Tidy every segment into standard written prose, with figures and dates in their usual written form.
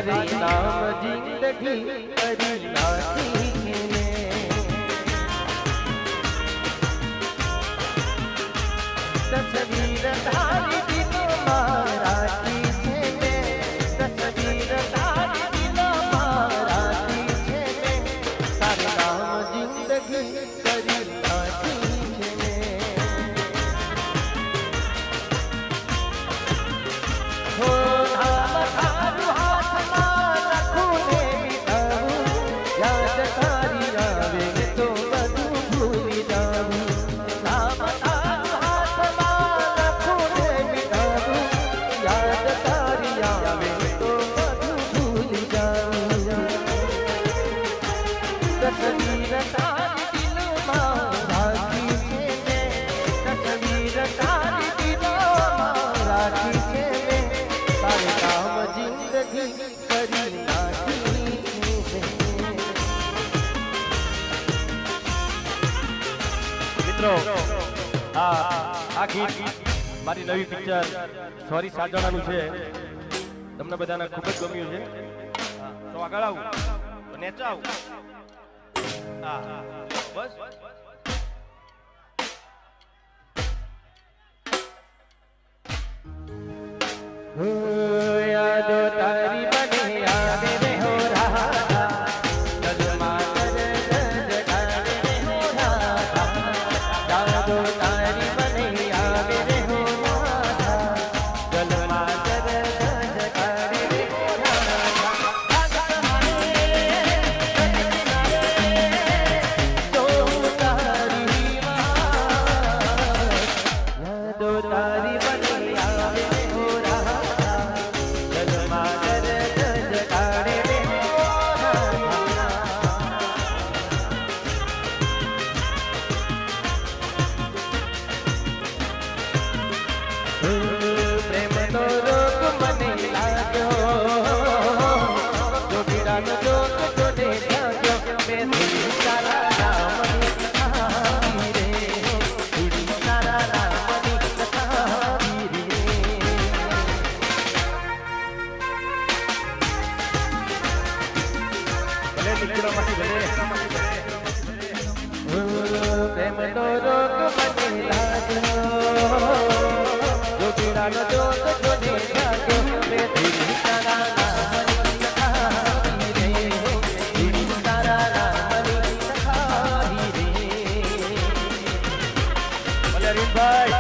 તારી નામ જિંદગી કરી નાખી ને તસવીર તારી દિલમાં રાખી છે ને તસવીર તારી દિલમાં રાખી છે ને તારું નામ જિંદગી કરી નાખી છે ને હો નામ તારું હાથમાં રાખું ને વિતાવું યાદ તારી આવે તો બધું ભૂલી જાઉં નામ તારું હાથમાં રાખું ને વિતાવું યાદ તારી આવે તો બધું ભૂલી જાઉં તસવીર તારી દિલમાં રાખી છે ને તસવીર તારી દિલમાં રાખી છે ને તારું નામ જિંદગી કરી નાખી છે મિત્રો આ ગીત મારી નવી પિક્ચર સોરી સાજાણાનું છે તમને બધાને ખૂબ જ ગમ્યું છે તો આગળ આવું તો નેચા આવું બસ યાદો તારી મને આવે રે હો રાધા ગલમાં કર ગજગાડે રે હો રાધા યાદો તારી મને આવે રે હો રાધા ગલમાં કર ગજગાડે રે હો રાધા તો તારી યાદો તારી મને આવે રે હો રાધા ગલમાં કર ગજગાડે રે હો રાધા પ્રેમ તો રોગ મને લાગ્યો જોગીરાનો જોગ જોડે જાગ્યો મેં ધૂળી તારા નામની કથાવી રે ધૂળી તારા નામની કથાવી રે ભલે પિક્ચરોમાંથી ભલે પ્રેમ તો રોગ મને લાગ્યો જોગીરાનો જોગ જોડે જાગ્યો મેં ધૂળી તારા નામની કથાવી રે ધૂળી તારા નામની કથાવી રે ભલે અરવિંદભાઈ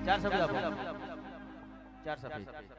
ચાર શબ્દ આપો ચાર શબ્દ